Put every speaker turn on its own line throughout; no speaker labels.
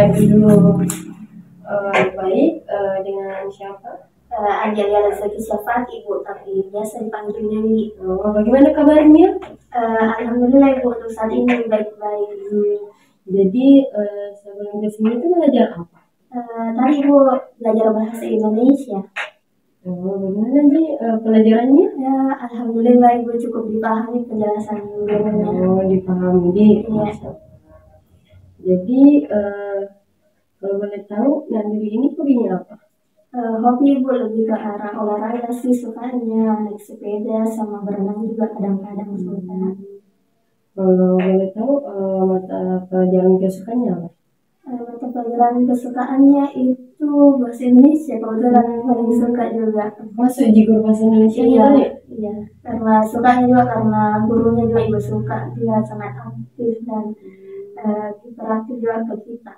Aduh, baik. Dengan siapa?
Angelia Rezeki Syafat, Ibu, tapi biasa dipanggilnya Wiwi.
Bagaimana kabarnya?
Alhamdulillah Ibu, untuk saat ini baik-baik.
Jadi sebelum kesini itu belajar apa?
Tadi Ibu belajar bahasa Indonesia.
Bagaimana sih pelajarannya?
Ya, alhamdulillah Ibu cukup dipahami penjelasan gurunya.
Dipahami.
Iya.
Jadi kalau boleh tahu, Nandiri ini hobinya apa?
Hobi Ibu lebih ke arah olahraga sih, sukanya naik sepeda sama berenang juga kadang-kadang suka.
Kalau boleh tahu mata pelajaran kesukaannya apa?
Mata pelajaran kesukaannya itu bahasa Indonesia, kebetulan paling suka juga.
Masuk di guru bahasa Indonesia?
Iya, karena sukanya juga karena gurunya juga Ibu suka, dia sangat aktif dan interaktif juga ke kita.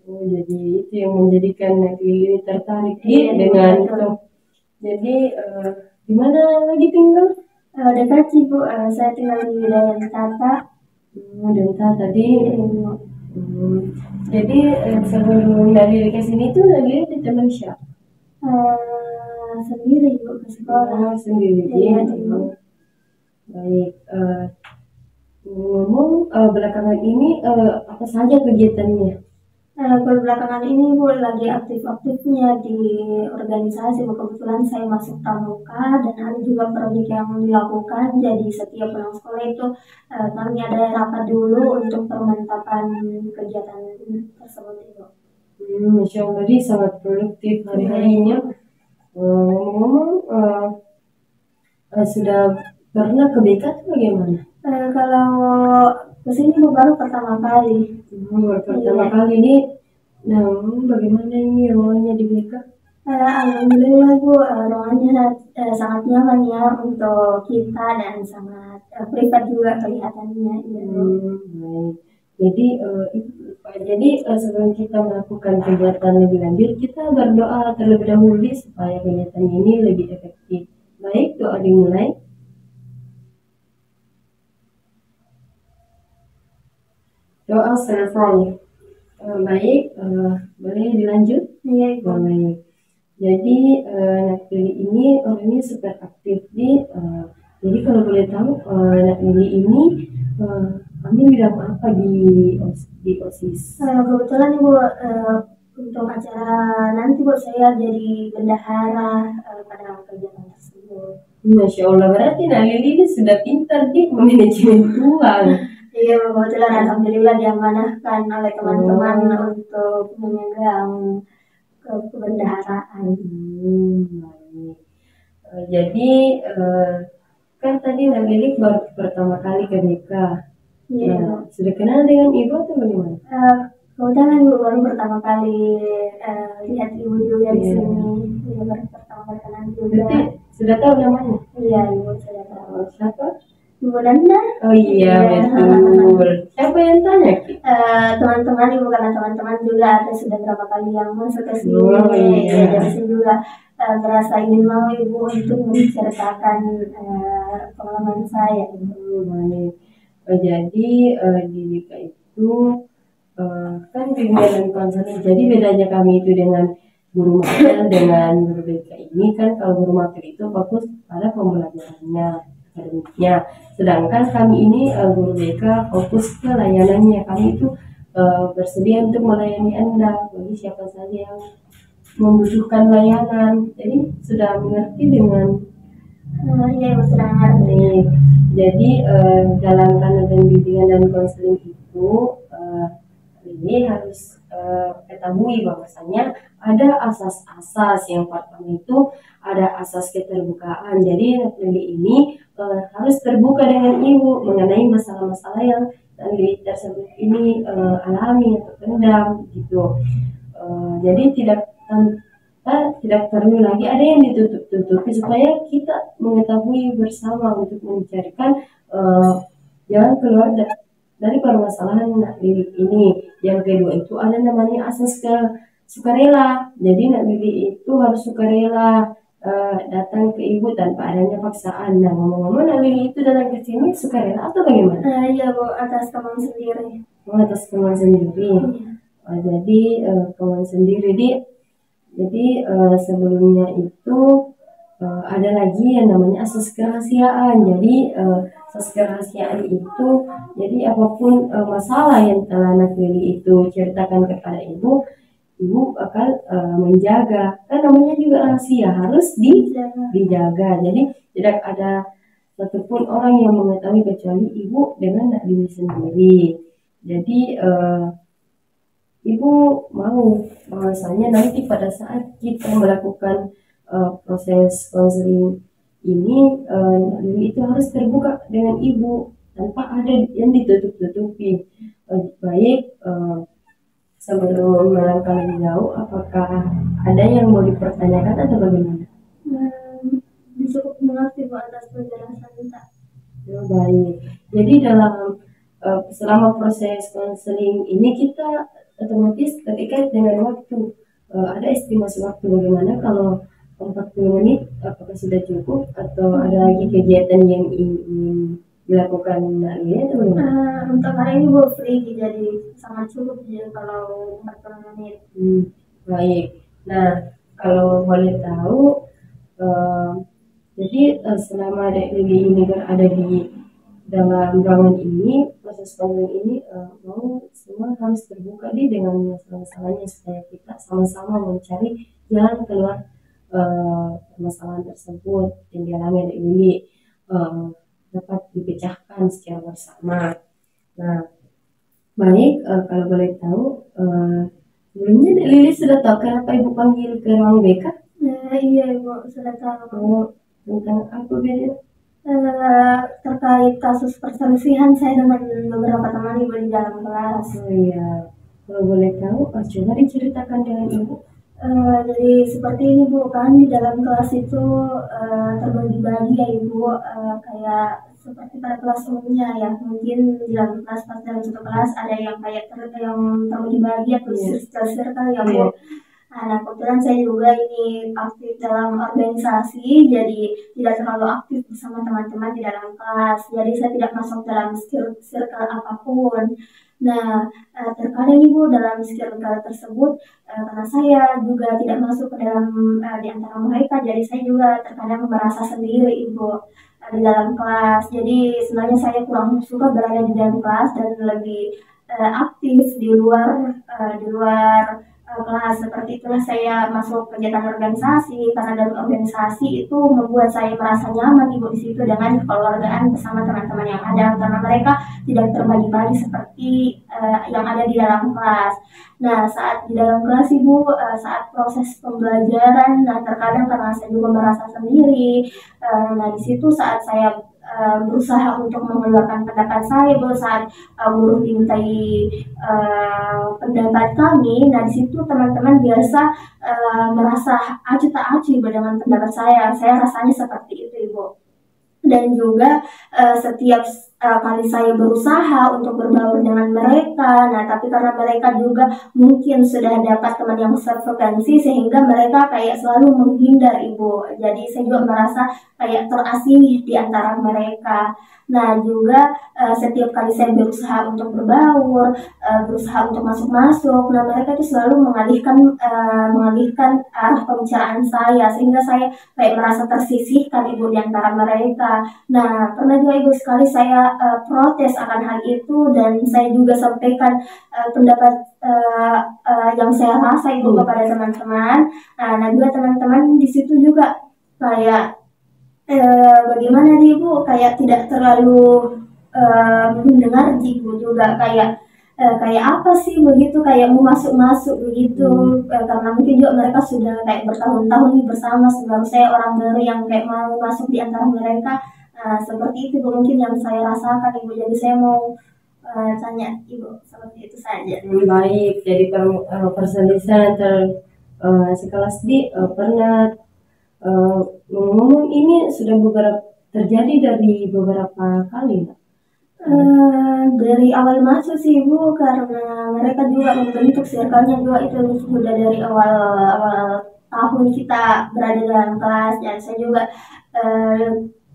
Jadi itu yang menjadikan Nandiri tertarik dengan itu. Jadi di mana lagi tinggal?
Dekat sih Bu, saya tinggal di wilayah Tata.
Denta tadi. Jadi sebelum Nandiri ke sini tuh Nandiri di teman siapa?
Sendiri Bu, ke sekolah.
Sendiri.
Iya.
Baik. Ngomong belakangan ini apa saja kegiatannya?
Kalau belakangan ini Bu lagi aktif-aktifnya di organisasi. Kebetulan saya masuk pramuka dan ada juga proyek yang dilakukan. Jadi setiap pulang sekolah itu kami ada rapat dulu untuk pemantapan kegiatan tersebut itu.
Masya Allah, jadi sangat produktif hari-harinya. Ngomong-ngomong, sudah pernah ke BK atau bagaimana?
Kalau kesini baru pertama kali.
Pertama kali ini. Nah, bagaimana ini ruangnya di BK?
Alhamdulillah Bu, ruangannya sangat nyaman ya untuk kita dan sangat privat juga kelihatannya.
Baik. Jadi sebelum kita melakukan kegiatan lebih lanjut, kita berdoa terlebih dahulu supaya kegiatan ini lebih efektif. Baik, doa dimulai. Doa selesai. Baik, boleh dilanjut?
Iya.
Baik. Jadi Nandiri ini orangnya super aktif jadi kalau boleh tahu Nandiri ini ambil bidang apa di OSIS?
Kebetulan Ibu untuk acara nanti Bu saya jadi bendahara pada kegiatan tersebut.
Masya Allah, berarti Nandiri ini sudah pintar di manajemen uang.
Iya, kebetulan alhamdulillah diamanahkan oleh teman-teman untuk memegang kebendaharaan.
Jadi kan tadi Nandiri baru pertama kali ke BK. Iya. Sudah kenal dengan Ibu atau bagaimana?
Kebetulan Ibu baru pertama kali lihat Ibu juga di sini. Ibu baru pertama kenal juga.
Berarti sudah tahu namanya?
Iya, Ibu sudah tahu.
Siapa?
Ibu Nanda.
Oh iya, betul. Siapa yang tanya?
Teman-teman Ibu, karena teman-teman juga ada sudah berapa kali yang masuk ke sini.
Iya.
Dari sini juga merasa ingin mau Ibu untuk menceritakan pengalaman saya.
Baik. Jadi di BK itu kan bimbingan dan konseling. Jadi bedanya kami itu dengan guru mater dengan guru BK ini kan, kalau guru mater itu fokus pada pembelajarannya, akademiknya. Sedangkan kami ini guru BK fokus ke layanannya. Kami itu bersedia untuk melayani Anda bagi siapa saja yang membutuhkan layanan. Jadi sudah mengerti dengan
Iya, sudah mengerti.
Jadi dalam dan bimbingan dan konseling itu ini harus ketahui bahwasanya ada asas-asas. Yang pertama itu ada asas keterbukaan. Jadi Nandiri ini harus terbuka dengan Ibu mengenai masalah-masalah yang Nandiri tersebut ini alami atau pendam gitu. Jadi tidak perlu lagi ada yang ditutup-tutupi, supaya kita mengetahui bersama untuk mencarikan jalan keluar dari permasalahan Nandiri ini. Yang kedua itu ada namanya asas sukarela. Jadi Nandiri itu harus sukarela datang ke Ibu tanpa adanya paksaan. Nah, ngomong-ngomong, Nandiri itu datang ke sini sukarela atau bagaimana?
Iya Bu, atas kemauan sendiri.
Atas kemauan sendiri. Jadi kawan sendiri jadi sebelumnya itu ada lagi yang namanya asas kerahasiaan. Jadi asas kerahasiaan itu, jadi apapun masalah yang telah anak Lili itu ceritakan kepada ibu akan menjaga. Kan namanya juga rahasia, harus dijaga. Jadi tidak ada satupun orang yang mengetahui kecuali ibu dengan anak Lili sendiri. Jadi ibu mau bahwasanya nanti pada saat kita melakukan proses konseling ini, itu harus terbuka dengan ibu tanpa ada yang ditutup-tutupi. Baik, sebelum melangkah lebih jauh, apakah ada yang mau dipertanyakan atau bagaimana?
Cukup mengerti Bu atas penjelasan kita.
Baik, jadi dalam selama proses konseling ini kita otomatis ketika dengan waktu, ada estimasi waktu bagaimana kalau 40 menit apakah sudah cukup atau ada lagi kegiatan yang ingin dilakukan ini atau bagaimana?
Untuk hari ini Bu free, jadi sangat cukup ya kalau 40 menit.
Baik, nah kalau boleh tahu, jadi selama Dek Lili ini berada di dalam ruangan ini, proses konseling ini mau semua harus terbuka dengan masalah-masalahnya supaya kita sama-sama mencari jalan keluar permasalahan tersebut yang dialami Dek Lili dapat dipecahkan secara bersama. Nah, baik, kalau boleh tahu, sebelumnya Dek Lili sudah tahu kenapa ibu panggil ke ruang BK?
Iya Ibu, sudah tahu.
Tentang apa beda?
Terkait kasus perselisihan saya dengan beberapa teman Ibu di dalam kelas.
Oh iya, kalau boleh tahu, coba diceritakan dengan ibu.
Jadi seperti ini Bu, kan di dalam kelas itu terbagi-bagi ya Ibu, kayak seperti pada kelas umumnya ya, mungkin di dalam kelas pas dalam satu kelas ada yang kayak yang terbagi-bagi atau circle ya Bu. Nah, kebetulan saya juga ini aktif dalam organisasi, jadi tidak terlalu aktif bersama teman-teman di dalam kelas. Jadi saya tidak masuk dalam circle apapun. Nah, terkadang Ibu dalam circle tersebut, karena saya juga tidak masuk ke dalam di antara mereka, jadi saya juga terkadang merasa sendiri Ibu di dalam kelas. Jadi sebenarnya saya kurang suka berada di dalam kelas dan lebih aktif di luar kelas. Seperti itulah saya masuk kegiatan organisasi, karena dalam organisasi itu membuat saya merasa nyaman Ibu di situ dengan kekeluargaan bersama teman-teman yang ada, karena mereka tidak terbagi-bagi seperti yang ada di dalam kelas. Nah, saat di dalam kelas Ibu, saat proses pembelajaran, nah terkadang karena saya juga merasa sendiri, nah di situ saat saya berusaha untuk mengeluarkan pendapat saya, saat guru dimintai pendapat kami, nah di situ teman-teman biasa merasa acuh tak acuh dengan pendapat saya rasanya seperti itu Ibu. Dan juga setiap kali saya berusaha untuk berbaur dengan mereka, nah tapi karena mereka juga mungkin sudah dapat teman yang sefrekuensi sehingga mereka kayak selalu menghindar Ibu. Jadi saya juga merasa kayak terasing di antara mereka. Nah juga setiap kali saya berusaha untuk berbaur, berusaha untuk masuk-masuk, nah mereka itu selalu mengalihkan arah pembicaraan saya, sehingga saya kayak merasa tersisihkan Ibu di antara mereka. Nah pernah juga Ibu sekali saya protes akan hal itu, dan saya juga sampaikan pendapat yang saya rasa Ibu kepada teman-teman. Nah juga teman-teman di situ juga kayak bagaimana nih Ibu, kayak tidak terlalu mendengar Ibu juga, kayak apa sih begitu, kayak mau masuk begitu, karena mungkin juga mereka sudah kayak bertahun-tahun bersama, sebab saya orang baru yang kayak mau masuk di antara mereka. Seperti itu Bu, mungkin yang saya rasakan Ibu. Jadi saya mau tanya Ibu seperti itu saja.
Baik, jadi perselisihan antar sekelas pernah ngomong ini sudah terjadi dari beberapa kali, Mbak?
Dari awal masuk sih Ibu, karena mereka juga membentuk circle-nya juga itu sudah dari awal tahun kita berada dalam kelas, dan saya juga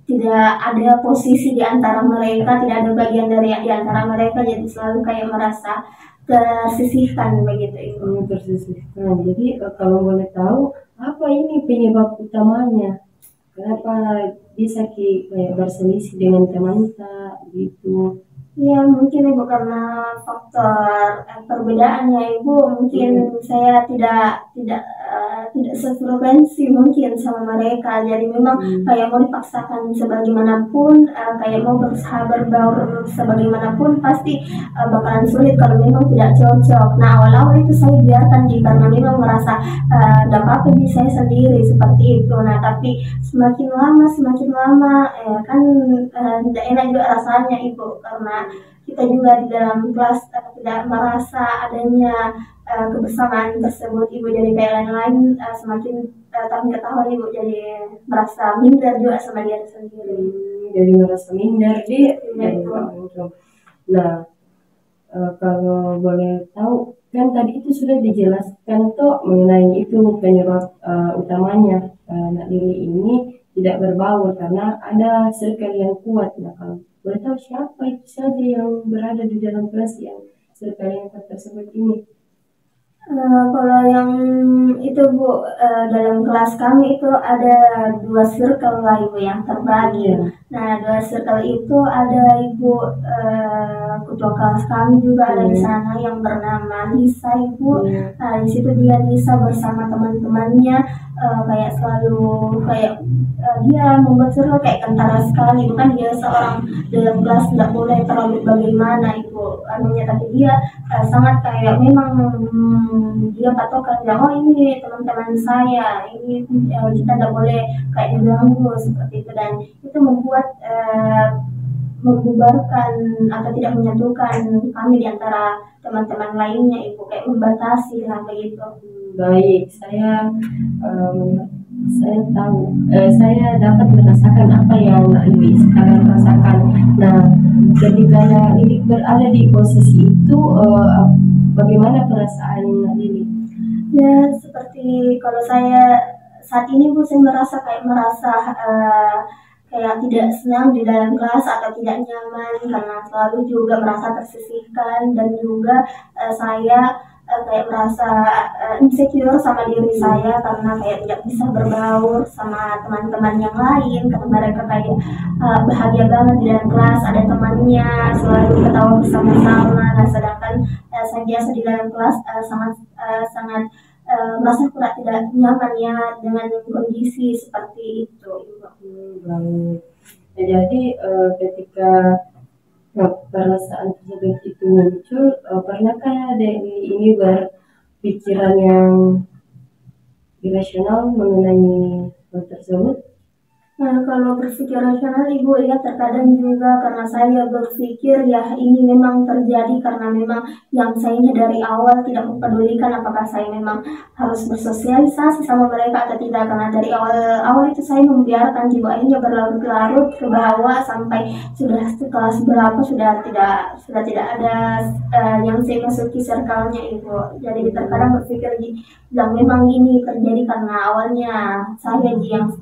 tidak ada posisi di antara mereka, tidak ada bagian dari di antara mereka, jadi selalu kayak merasa tersisihkan begitu Ibu.
Tersisihkan. Jadi kalau boleh tahu apa ini penyebab utamanya? Kenapa bisa kayak berselisih dengan teman gitu?
Ya mungkin Ibu karena faktor perbedaannya Ibu, mungkin saya tidak sefrekuensi mungkin sama mereka, jadi memang kayak mau dipaksakan sebagaimanapun, kayak mau berusaha berbaur sebagaimanapun pasti bakalan sulit kalau memang tidak cocok. Nah awal-awal itu saya biarkan karena memang merasa tidak apa-apa saya sendiri seperti itu. Nah tapi semakin lama kan tidak enak juga rasanya Ibu, karena kita juga di dalam kelas tidak merasa adanya kebersamaan tersebut Ibu. Jadi kayak lain-lain semakin tahun ke tahun Ibu jadi merasa minder juga sama diri sendiri.
Jadi merasa minder di Nah kalau boleh tahu kan tadi itu sudah dijelaskan tuh mengenai itu penyebab utamanya Nak Lili ini tidak berbaur karena ada circle yang kuat. Nah kalau boleh tahu siapa itu saja yang berada di dalam kelas yang circle yang kuat tersebut ini?
Kalau yang itu Bu, dalam kelas kami itu ada 2 circle lah Ibu yang terbagi. Nah 2 circle itu ada Ibu ketua kelas kami juga ada di sana yang bernama Lisa Ibu. Nah di situ dia Lisa bersama teman-temannya kayak selalu kayak dia membuat circle kayak kentara sekali. Bukan dia seorang dalam kelas tidak boleh terlalu bagaimana Ibu anunya, tapi dia sangat kayak memang dia patokan oh ini teman-teman saya, ini kita tidak boleh kayak diganggu seperti itu, dan itu membuat membubarkan atau tidak menyatukan kami di antara teman-teman lainnya Ibu, kayak membatasi lah begitu.
Baik, saya tahu, saya dapat merasakan apa yang Lili sekarang rasakan. Nah, ketika Lili berada di posisi itu, bagaimana perasaan Lili?
Ya seperti kalau saya saat ini Bu, saya merasa kayak kayak tidak senang di dalam kelas atau tidak nyaman karena selalu juga merasa tersisihkan, dan juga saya kayak merasa insecure sama diri saya karena kayak tidak bisa berbaur sama teman-teman yang lain, karena mereka kayak bahagia banget di dalam kelas, ada temannya, selalu ketawa bersama-sama. Nah sedangkan saya biasa di dalam kelas sangat merasa kurang tidak nyaman ya dengan kondisi seperti itu.
Baik. Jadi ketika perasaan tersebut itu muncul, pernahkah Dewi ini berpikiran yang irasional mengenai hal tersebut?
Nah, kalau berpikir rasional Ibu ya terkadang juga karena saya berpikir ya ini memang terjadi karena memang yang saya dari awal tidak mempedulikan apakah saya memang harus bersosialisasi sama mereka atau tidak, karena dari awal itu saya membiarkan jiwa ini berlarut-larut ke bawah sampai sudah kelas berapa sudah tidak ada yang saya masuki circle-nya Ibu. Jadi terkadang berpikir yang memang ini terjadi karena awalnya saya yang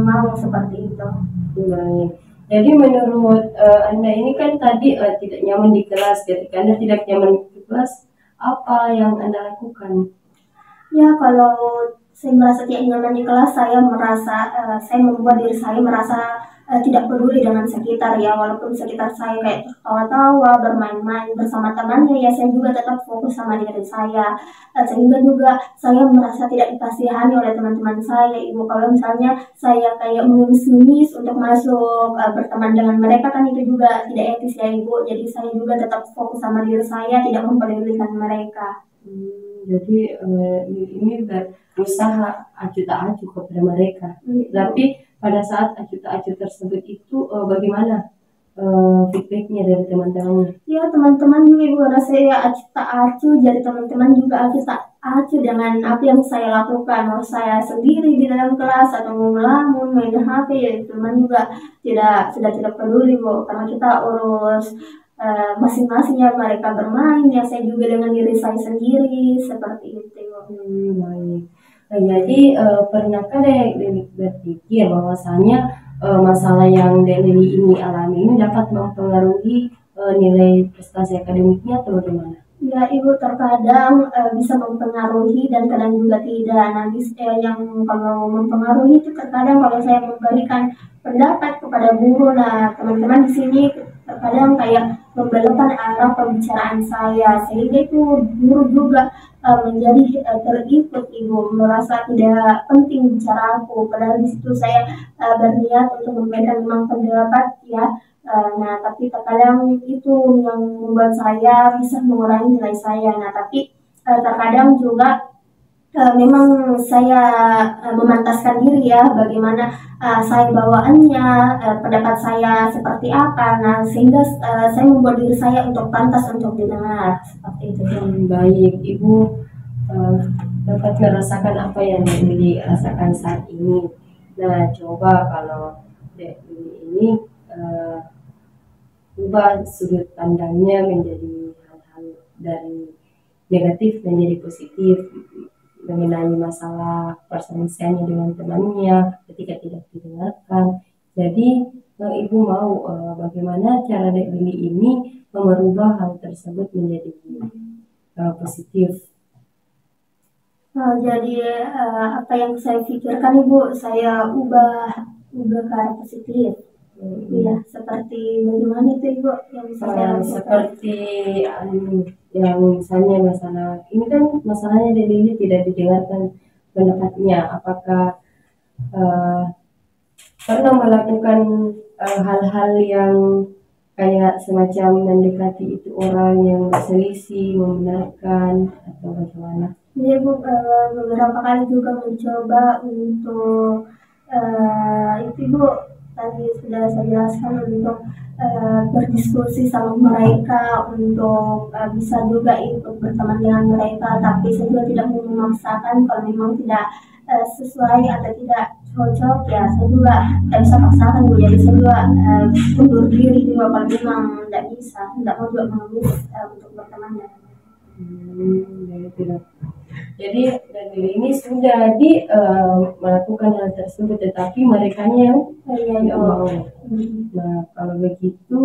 mau seperti itu.
Baik. Jadi menurut Anda ini kan tadi tidak nyaman di kelas. Ketika Anda tidak nyaman di kelas, apa yang Anda lakukan?
Ya kalau saya merasa tidak nyaman di kelas, saya merasa saya membuat diri saya merasa tidak peduli dengan sekitar ya, walaupun sekitar saya kayak tertawa-tawa, bermain-main bersama temannya ya, saya juga tetap fokus sama diri saya, sehingga juga saya merasa tidak dikasihani oleh teman-teman saya Ibu. Kalau misalnya saya kayak mengemis untuk masuk berteman dengan mereka kan itu juga tidak etis ya Ibu, jadi saya juga tetap fokus sama diri saya, tidak mempedulikan mereka.
Jadi ini berusaha acuh tak acuh kepada mereka. Tapi pada saat acuh tak acuh tersebut itu bagaimana feedbacknya dari teman-temannya?
Ya teman-teman juga Ibu rasa ya acuh tak acuh, jadi teman-teman juga acuh tak acuh dengan apa yang saya lakukan. Mau saya sendiri di dalam kelas atau mau melamun, main HP ya teman juga sudah tidak peduli Bu, karena kita urus masing-masingnya, mereka bermain ya saya juga dengan diri saya sendiri seperti itu.
Baik. Jadi pernahkah Dewi berpikir bahwasanya masalah yang Dewi ini alami ini dapat mempengaruhi nilai prestasi akademiknya atau bagaimana?
Ya, Ibu terkadang bisa mempengaruhi dan kadang juga tidak. Nanti yang kalau mempengaruhi itu terkadang kalau saya memberikan pendapat kepada guru, nah teman-teman di sini terkadang kayak membelokkan arah pembicaraan saya, sehingga itu guru juga menjadi terikut, Ibu merasa tidak penting bicara aku. Padahal di situ saya berniat untuk memberikan memang pendapat ya. Nah, tapi terkadang itu yang membuat saya bisa mengurangi nilai saya. Nah, tapi terkadang juga memang saya memantaskan diri ya, bagaimana saya bawaannya, pendapat saya seperti apa. Nah, sehingga saya membuat diri saya untuk pantas untuk didengar seperti itu.
Baik, Ibu dapat merasakan apa yang Dek rasakan saat ini. Nah, coba kalau Dek ini ubah sudut pandangnya menjadi hal-hal dari negatif menjadi positif mengenai masalah perselisihannya dengan temannya ketika tidak didengarkan. Jadi Ibu mau bagaimana cara Dek Lili ini merubah hal tersebut menjadi positif.
Jadi apa yang saya pikirkan, Ibu, saya ubah ke arah positif. Iya, seperti bagaimana itu, Ibu, yang bisa saya lakukan?
Seperti yang misalnya masalah ini kan masalahnya dari ini tidak didengarkan pendapatnya. Apakah pernah melakukan hal-hal yang kayak semacam mendekati itu orang yang berselisih, membenarkan atau bagaimana?
Iya, Bu, beberapa kali juga mencoba untuk itu, Bu, tadi sudah saya jelaskan untuk berdiskusi sama mereka, untuk bisa juga ikut berteman dengan mereka, tapi saya juga tidak mau memaksakan kalau memang tidak sesuai atau tidak cocok ya, saya juga tidak bisa paksakan, Bu. Jadi saya juga mundur diri juga kalau memang tidak bisa, tidak mau juga mengemis untuk berteman dengan
jadi dari ini sudah melakukan hal tersebut, tetapi mereka yang tidak mau. Nah, kalau begitu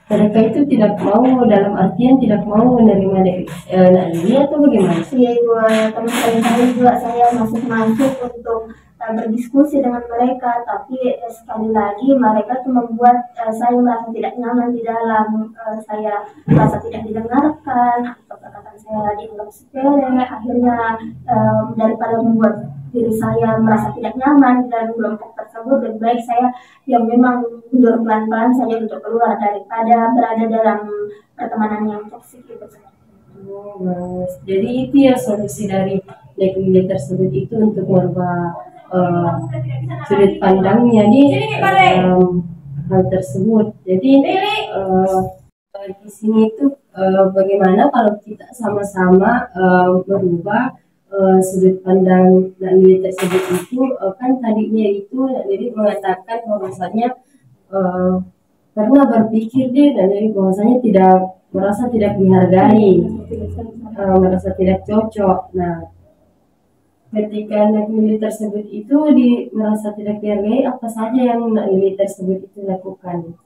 mereka itu tidak mau dalam artian tidak mau menerima ini atau bagaimana?
Iya, Ibu, teman-teman juga saya masuk untuk berdiskusi dengan mereka, tapi sekali lagi mereka itu membuat saya merasa tidak nyaman di dalam, saya merasa tidak didengarkan atau perkataan saya dianggap sepele. Akhirnya daripada membuat diri saya merasa tidak nyaman dalam kelompok tersebut, lebih baik saya yang memang mundur pelan-pelan saja untuk keluar daripada berada dalam pertemanan yang toksik itu.
Jadi itu ya solusi dari Dek Lili tersebut itu untuk merubah sudut pandangnya di hal tersebut. Jadi di sini itu bagaimana kalau kita sama-sama merubah sudut pandang Nak Lili tersebut itu kan tadinya itu Nak Lili mengatakan bahwasanya karena berpikir dia dan dari bahwasanya merasa tidak dihargai, merasa tidak cocok. Nah, ketika Nak Lili tersebut itu merasa tidak dihargai, apa saja yang Nak Lili tersebut itu lakukan?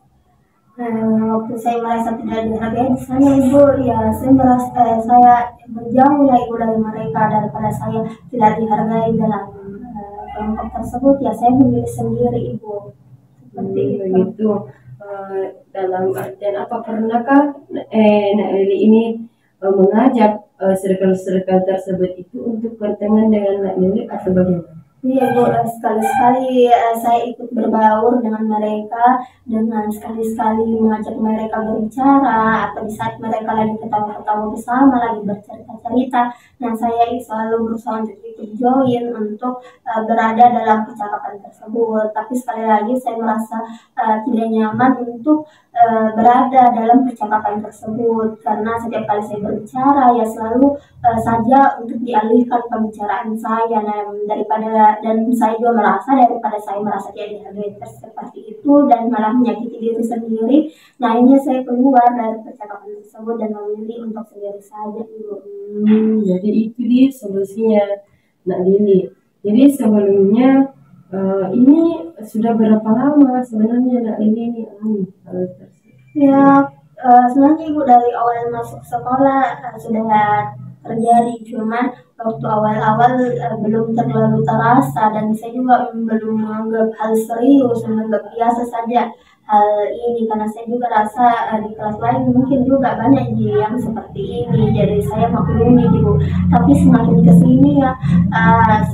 Waktu saya merasa tidak dihargai di sana, Ibu, ya saya merasa saya berjauh lah, Ibu, dari mereka daripada saya tidak dihargai dalam kelompok tersebut. Ya saya memilih sendiri, Ibu, seperti
itu. Dalam artian apa, pernahkah Nak Lili ini mengajak circle-circle tersebut itu untuk berteman dengan Nak Lili atau bagaimana?
Iya, Bu, sekali-sekali saya ikut berbaur dengan mereka, dengan sekali-sekali mengajak mereka berbicara, atau di saat mereka lagi ketawa-ketawa bersama, lagi bercerita-cerita, nah saya selalu berusaha untuk ikut join untuk berada dalam percakapan tersebut. Tapi sekali lagi saya merasa tidak nyaman untuk berada dalam percakapan tersebut, karena setiap kali saya berbicara ya selalu saja untuk dialihkan pembicaraan saya, dan saya juga merasa daripada saya merasa tidak dihargai seperti itu dan malah menyakiti diri sendiri. Nah, ini saya keluar dari percakapan tersebut dan memilih untuk sendiri saja, Ibu.
Jadi itu dia solusinya Nak Lili. Jadi sebelumnya ini sudah berapa lama sebenarnya Nak Lili ini
ya Sebenarnya Ibu dari awal masuk sekolah sudah terjadi, cuman waktu awal-awal belum terlalu terasa dan saya juga belum menganggap hal serius, menganggap biasa saja hal ini karena saya juga rasa di kelas lain mungkin juga banyak yang seperti ini, jadi saya maklumi gitu. Tapi semakin kesini ya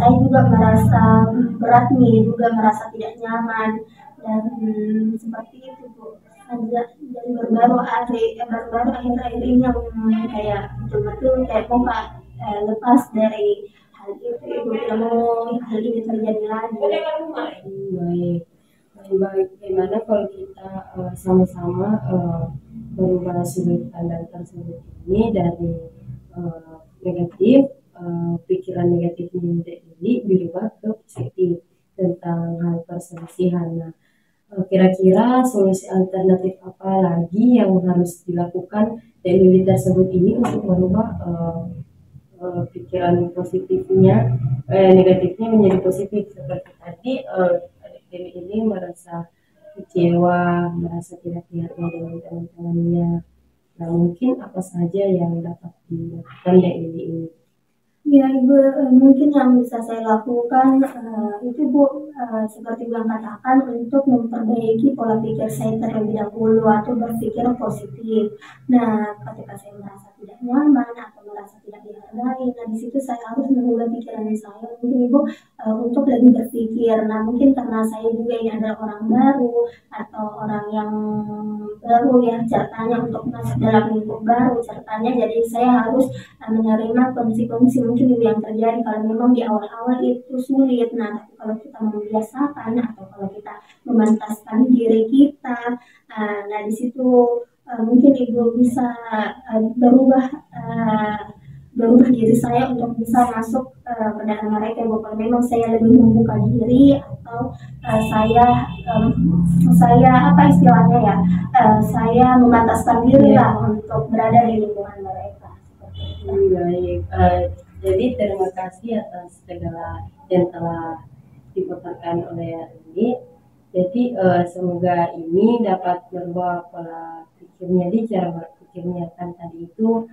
saya juga merasa berat nih, juga merasa tidak nyaman dan seperti itu Bu. Dan baru-baru akhir-akhir ini yang kayak betul-betul kayak kok nggak lepas dari hal itu, ibu tidak mau hal ini terjadi lagi.
Baik, baik. Gimana kalau kita sama-sama merubah sudut pandang tersebut ini dari negatif, pikiran negatifnya ini dirubah ke positif tentang hal perselisihan. Nah, kira-kira solusi alternatif apa lagi yang harus dilakukan dari tersebut ini untuk merubah pikiran positifnya, negatifnya menjadi positif seperti tadi adik ini merasa kecewa, merasa tidak dihargai dengan teman-temannya. Nah, mungkin apa saja yang dapat dilakukan dari ini?
Ya Ibu, mungkin yang bisa saya lakukan itu Bu, seperti yang katakan untuk memperbaiki pola pikir saya terlebih dahulu atau berpikir positif. Nah, ketika saya merasa tidak nyaman atau merasa tidak dihargai, nah di situ saya harus mengubah pikiran saya, mungkin Ibu untuk lebih berpikir. Nah, mungkin karena saya juga ini adalah orang baru atau orang yang baru ya ceritanya untuk masuk dalam lingkup baru ceritanya, jadi saya harus menerima kondisi-kondisi mungkin yang terjadi kalau memang di awal-awal itu sulit. Nah, tapi kalau kita membiasakan atau kalau kita memantaskan diri kita, nah di situ mungkin Ibu bisa berubah diri saya untuk bisa masuk ke dalam mereka. Kalau memang saya lebih membuka diri atau saya apa istilahnya ya, saya memantaskan diri lah untuk berada di lingkungan mereka.
Baik, jadi terima kasih atas segala yang telah dipaparkan oleh ini. Jadi semoga ini dapat merubah pola pikirnya, di cara berpikirnya kan tadi itu.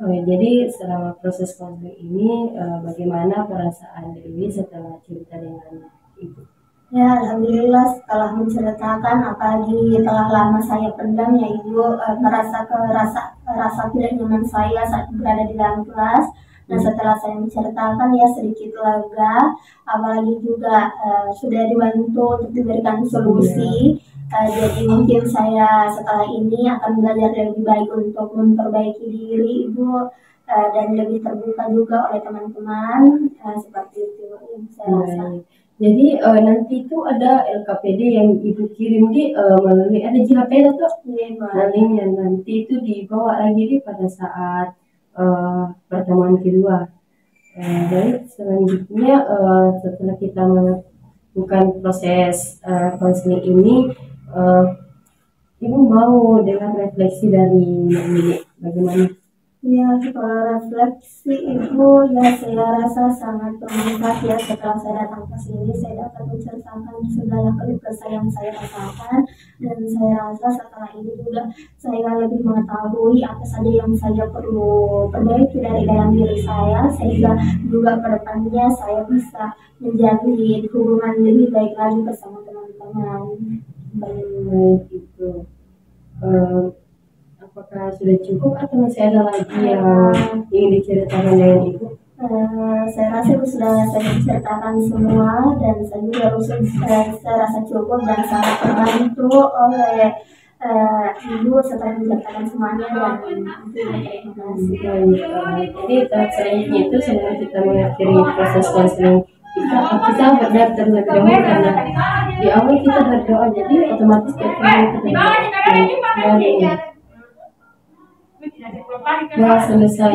Jadi selama proses konseling ini bagaimana perasaan Dewi setelah cerita dengan ibu?
Ya, alhamdulillah setelah menceritakan apalagi telah lama saya pendam ya Ibu, merasa rasa tidak nyaman saya saat berada di dalam kelas. Nah, setelah saya menceritakan ya sedikit lega, apalagi juga sudah dibantu untuk diberikan solusi. Jadi mungkin saya setelah ini akan belajar lebih baik untuk memperbaiki diri Ibu, dan lebih terbuka juga oleh teman-teman, seperti itu yang saya rasa.
Jadi nanti itu ada LKPD yang ibu kirim melalui ada JHP atau linknya, nanti itu dibawa lagi pada saat pertemuan kedua. Baik, selanjutnya setelah kita melakukan proses konseling ini, ibu mau dengan refleksi dari Mimi bagaimana?
Ya, kalau refleksi Ibu ya saya rasa sangat bermanfaat ya. Setelah saya datang ke sini saya dapat menceritakan segala keluh kesah yang saya rasakan, dan saya rasa setelah ini juga saya lebih mengetahui apa saja yang saya perlu perbaiki dari dalam diri saya, sehingga juga kedepannya saya bisa menjalin hubungan lebih baik lagi bersama teman-teman.
Baik itu. Apakah sudah cukup atau masih ada lagi yang ingin diceritakan dengan Ibu?
Saya rasa itu sudah saya ceritakan semua, dan saya juga saya rasa cukup dan sangat terbantu oleh Ibu setelah menceritakan semuanya, dan terima kasih.
Jadi tahap selanjutnya itu sebelum kita mengakhiri proses konseling kita berdoa terlebih dahulu, karena di awal kita berdoa jadi otomatis kita berdoa. Ya, selesai.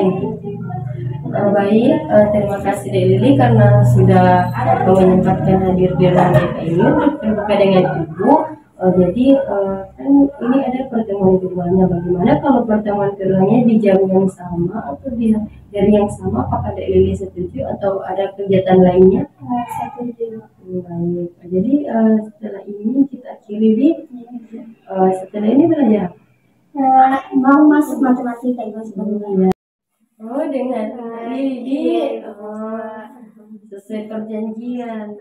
Baik, terima kasih Dek Lili karena sudah menyempatkan hadir di ruang ini untuk terbuka dengan Ibu. Jadi kan ini ada pertemuan keduanya. Bagaimana kalau pertemuan keduanya di jam yang sama atau di hari yang sama? Apakah Dek Lili setuju atau ada kegiatan lainnya?
Setuju.
Baik. Jadi setelah ini kita akhiri setelah ini belajar.
Mau masuk matematika Ibu sebenarnya.
Oh, dengan
Iya,
sesuai perjanjian.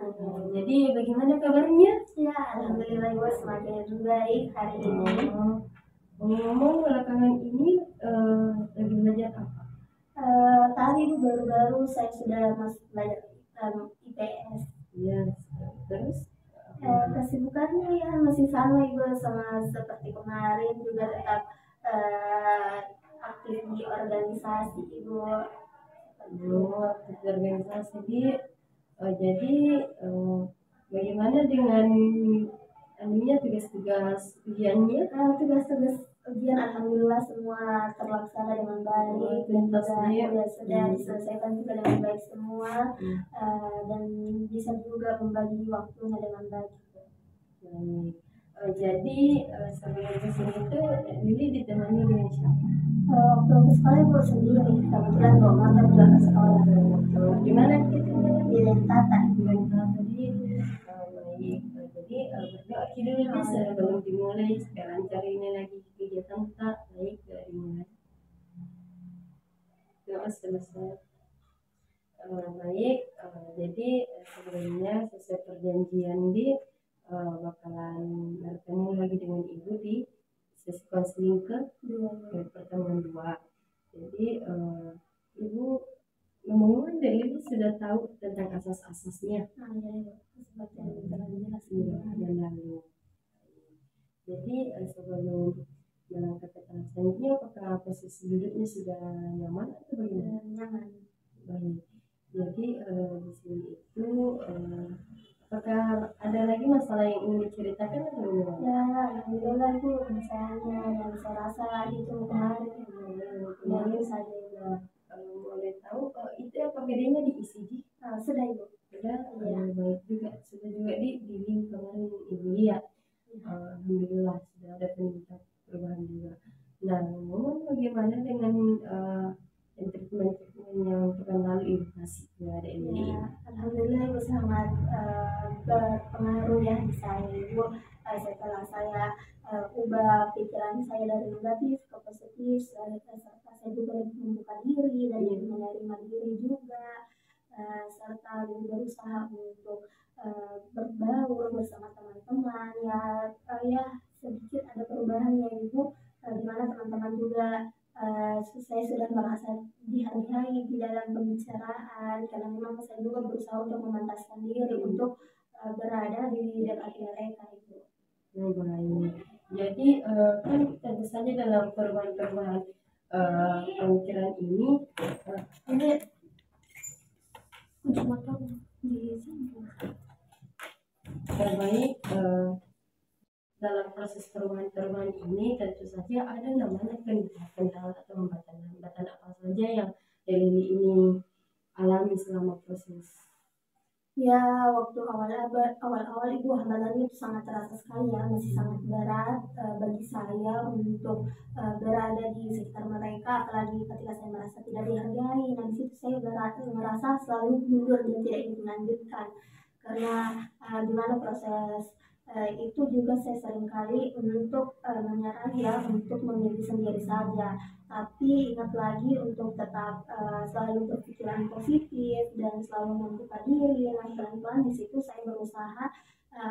Jadi bagaimana kabarnya?
ya, alhamdulillah Ibu semakin baik hari ini.
Ngomong belakangan ini lagi belajar apa?
Tadi Ibu baru-baru saya sudah masuk belajar IPS.
Iya, terus
Kesibukannya ya masih sama Ibu, sama seperti kemarin juga tetap aktif di organisasi Ibu.
aktif di organisasi jadi bagaimana dengan anunya tugas-tugas ujiannya?
Tugas-tugas ujian alhamdulillah semua terlaksana dengan baik dan juga sudah diselesaikan juga dengan baik semua. Dan bisa juga membagi waktunya dengan baik.
Jadi sebelum kesini itu Lili ditemani dengan siapa?
Waktu ke sekolah Ibu sendiri, kebetulan bawa motor juga ke sekolah.
Di mana kita?
Di Dentata.
Tadi baik. Jadi berdoa dulu deh sebelum dimulai. Sekarang cari ini lagi kegiatan tak baik dimulai. Doa selesai. Baik. Jadi sebelumnya sesuai perjanjian bakalan bertemu lagi dengan ibu di sesi konseling ke pertemuan 2. Jadi ibu ngomong dari ibu sudah tahu tentang asas-asasnya. Dan lalu jadi sebelum melangkah ke tahap selanjutnya, apakah posisi duduknya sudah nyaman atau bagaimana?
Nyaman.
Baik. Jadi di sini itu apakah ada lagi masalah yang ingin diceritakan atau bagaimana?
Ya, alhamdulillah Bu, misalnya yang saya rasa itu kemarin dari saja ya.
Kalau boleh tahu itu apa bedanya di ECG?
Sudah Ibu.
Sudah, baik juga. Sudah juga di link kemarin Ibu lihat. Alhamdulillah sudah ada perubahan juga. Nah, ngomong bagaimana dengan treatment yang pekan lalu Ibu kasih kepada ini?
Alhamdulillah Ibu sangat berpengaruh ya di saya Ibu. Setelah saya ubah pikiran saya dari negatif ke positif, saya juga lebih membuka diri dan menerima diri juga, serta berusaha untuk berbaur bersama teman-teman ya sedikit ada perubahan ya Ibu, di mana teman-teman juga saya sudah merasa dihargai di dalam pembicaraan karena memang saya juga berusaha untuk memantaskan diri untuk berada di dekat mereka itu.
Baik. Jadi kan tentu saja dalam perubahan-perubahan pemikiran ini terbaik dalam proses perubahan-perubahan ini tentu saja ada namanya kendala atau hambatan apa saja yang Lili ini alami selama proses.
Ya, waktu awal-awal Ibu hambatannya itu sangat terasa sekali ya, masih sangat berat bagi saya untuk berada di sekitar mereka, apalagi ketika saya merasa tidak dihargai. Nah, di situ saya merasa selalu mundur dan tidak ingin melanjutkan karena di mana proses itu juga saya seringkali untuk menyerah ya, untuk memilih sendiri saja. Tapi ingat lagi untuk tetap selalu berpikiran positif dan selalu membuka diri. Nah, pelan-pelan di situ saya berusaha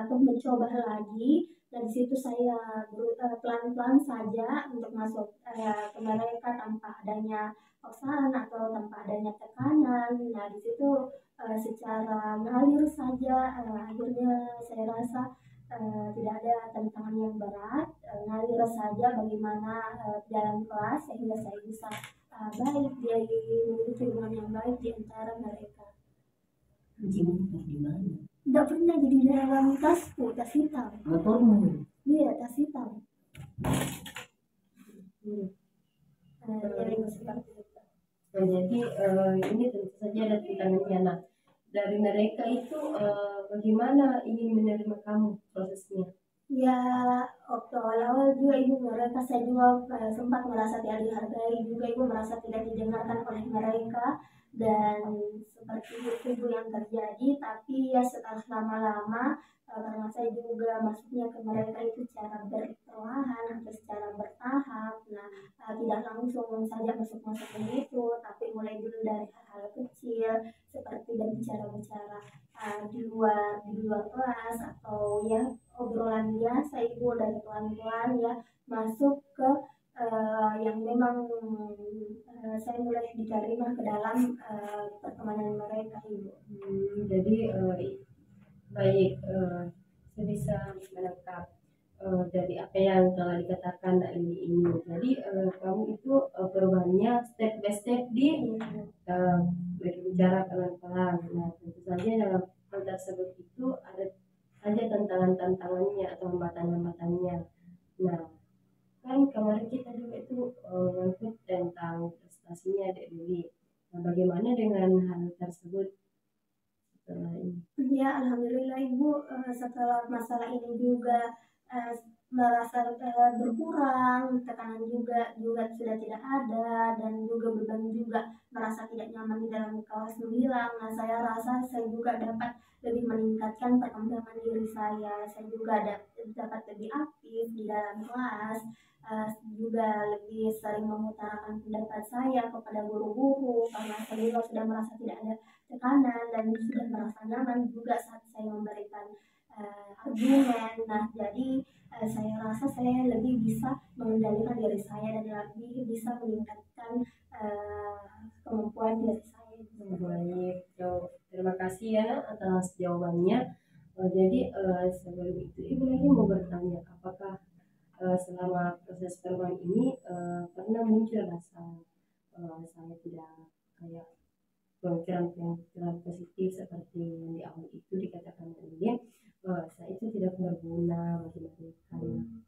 untuk mencoba lagi, dan di situ saya pelan-pelan saja untuk masuk ke mereka tanpa adanya paksaan atau tanpa adanya tekanan. Nah, di situ secara mengalir saja, akhirnya saya rasa tidak ada tantangan yang berat, ngalir saja bagaimana jalan kelas sehingga saya bisa baik jadi memiliki hubungan yang baik di antara mereka.
Di mana?
Tidak pernah jadi dalam tasku, tas hitam.
Motormu?
Iya, tas hitam.
Jadi ini tentu saja ada tantangannya. Nah, dari mereka itu bagaimana ingin menerima kamu prosesnya?
Ya, waktu awal-awal juga Ibu mereka saya juga sempat merasa tidak dihargai, juga Ibu merasa tidak didengarkan oleh mereka, dan seperti itu Ibu yang terjadi. Tapi ya setelah lama-lama karena saya juga masuknya ke mereka itu secara perlahan atau secara bertahap, di luar kelas atau ya obrolan biasa ibu dari pelan-pelan ya masuk ke yang memang saya mulai diterima ke dalam pertemanan mereka ibu.
Jadi baik, saya bisa menangkap dari apa yang telah dikatakan ini. Jadi kamu itu perubahannya step by step di berbicara pelan-pelan. Nah, tentu saja dalam hal tersebut itu ada saja tantangan-tantangannya atau hambatan-hambatannya. Nah, kan kemarin kita juga itu ngangkut tentang prestasinya Dek Lili. Nah, bagaimana dengan hal tersebut setelah ini?
Ya, alhamdulillah ibu setelah masalah ini juga merasa berkurang, tekanan juga sudah tidak ada dan juga beban juga merasa tidak nyaman di dalam kelas hilang. Nah, saya rasa saya juga dapat lebih meningkatkan perkembangan diri saya. Saya juga dapat lebih aktif di dalam kelas, juga lebih sering mengutarakan pendapat saya kepada guru-guru karena saya juga sudah merasa tidak ada tekanan dan sudah merasa nyaman juga saat saya memberikan argumen. Nah, jadi saya rasa saya lebih bisa mengendalikan diri saya dan lebih bisa meningkatkan kemampuan diri saya.
Baik, terima kasih ya atas jawabannya. Jadi sebelum itu Ibu lagi mau bertanya, apakah selama proses perubahan ini pernah muncul rasa saya tidak kayak pemikiran positif seperti yang di awal itu dikatakan tadi, saya itu tidak berguna bagi mereka.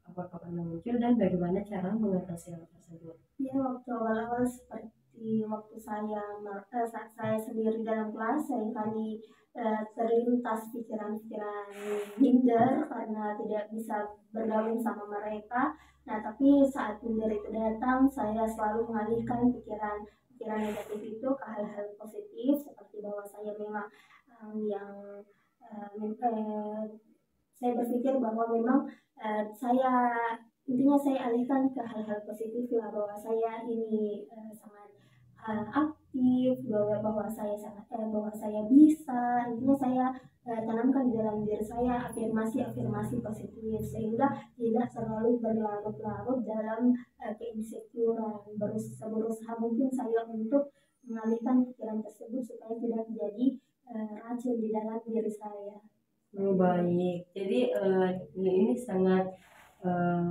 Apakah pernah muncul dan bagaimana cara mengatasi hal tersebut?
Ya, waktu awal-awal seperti waktu saat saya sendiri dalam kelas, seringkali terlintas pikiran-pikiran minder karena tidak bisa bergabung sama mereka. Nah, tapi saat minder itu datang, saya selalu mengalihkan pikiran negatif itu ke hal-hal positif seperti bahwa saya memang saya berpikir bahwa memang saya intinya saya alihkan ke hal-hal positif lah, bahwa saya ini sangat aktif, bahwa saya sangat bahwa saya bisa. Intinya saya tanamkan di dalam diri saya afirmasi positif sehingga tidak selalu berlarut-larut dalam keinsecurean. Berusaha mungkin saya untuk mengalihkan pikiran tersebut supaya tidak menjadi racun di dalam diri saya.
Baik, jadi ini sangat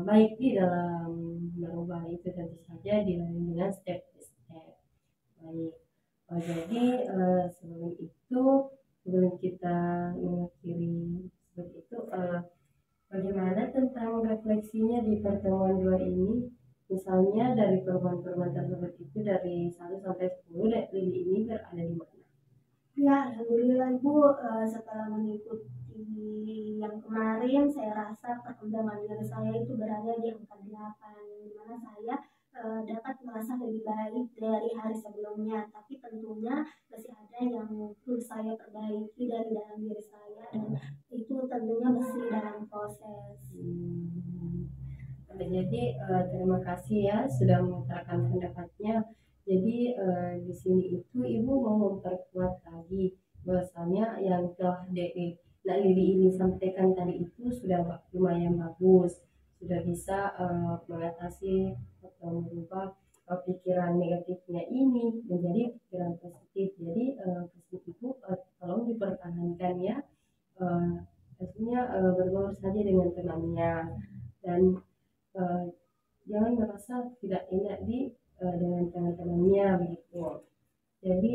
baik di dalam merubah itu, tentu saja dilalui dengan step by step. Baik, jadi sebelum kita mengakhiri seperti itu, bagaimana tentang refleksinya di pertemuan 2 ini? Misalnya dari perubahan-perubahan tersebut itu dari 1 sampai 10, Dek Lili ini berada di mana?
Ya, alhamdulillah ibu setelah mengikuti yang kemarin saya rasa perkembangan diri saya itu berada di angka 8, di mana saya dapat merasa lebih baik dari hari sebelumnya, tapi tentunya masih ada yang perlu saya perbaiki dari dalam diri saya dan itu tentunya masih dalam proses.
Jadi terima kasih ya sudah mengutarakan pendapatnya. Jadi di sini itu Ibu mau memperkuat lagi bahwasanya yang telah Nak Lili ini sampaikan tadi itu sudah lumayan bagus, sudah bisa mengatasi atau merubah pikiran negatifnya ini menjadi pikiran positif. Jadi pesan Ibu tolong dipertahankan ya, pastinya bergaul saja dengan temannya dan jangan merasa tidak enak dengan teman-temannya begitu. Jadi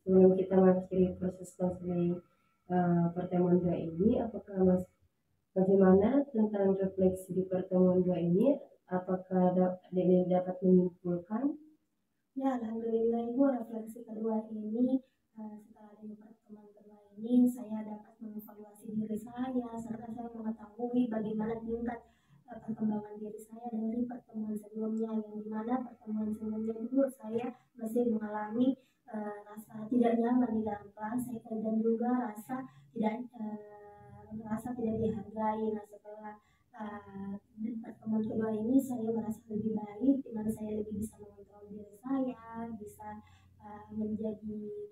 sebelum kita mengakhiri proses konseling pertemuan 2 ini, bagaimana tentang refleksi di pertemuan 2 ini? Apakah dapat menyimpulkan?
Ya, alhamdulillah ibu, refleksi kedua ini setelah dari pertemuan kedua ini saya dapat mengevaluasi diri saya serta saya mengetahui bagaimana tingkat perkembangan diri saya dari pertemuan sebelumnya, yang dimana pertemuan sebelumnya itu saya masih mengalami rasa tidak nyaman di dalam kelas dan juga rasa tidak dihargai. Nah, setelah pertemuan kedua ini saya merasa lebih baik, di mana saya lebih bisa mengontrol diri saya, bisa menjadi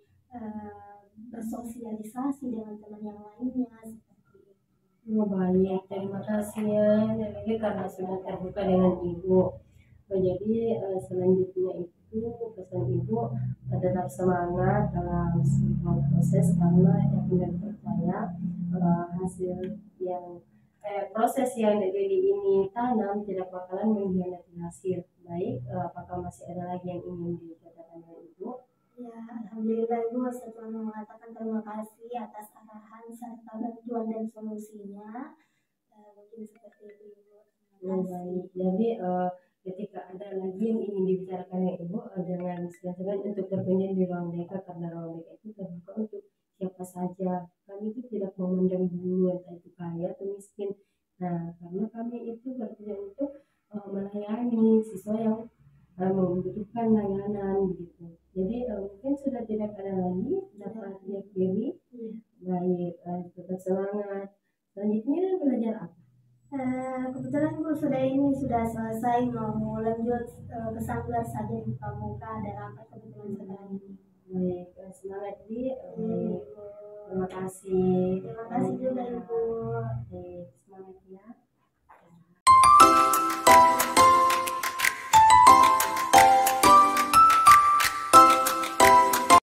bersosialisasi bersosialisasi dengan teman yang lainnya seperti itu.
Oh, baik, terima kasih ya. Jadi karena sudah terbuka dengan Ibu. Jadi selanjutnya itu pesan Ibu tetap semangat dalam semua proses karena yakin dan percaya hasil yang proses yang dari ini tanam tidak bakalan mengkhianati hasil. Baik, apakah masih ada lagi yang ingin dikatakan dengan Ibu?
Ya, alhamdulillah Ibu, saya cuma mau mengatakan terima kasih atas arahan serta bantuan dan solusinya. Mungkin seperti itu Ibu. Terima
Oh,
kasih.
baik. Jadi ketika ada lagi yang ingin dibicarakan dengan Ibu, jangan segan-segan untuk berkunjung di ruang DK karena ruang DK itu terbuka untuk siapa saja. Kami itu tidak memandang dulu entah itu kaya atau miskin. Nah, karena kami itu bertujuan untuk melayani siswa yang membutuhkan layanan begitu. Jadi mungkin sudah tidak ada lagi dapat diakhiri. Baik, tetap semangat. Selanjutnya belajar apa?
Kebetulan Bu sudah selesai mau lanjut ke Sanggar saja di Pramuka, ada rapat kebetulan sekarang ini.
Baik, semangat di.
Ibu.
Terima kasih.
Terima kasih juga Ibu.
Baik, semangat ya.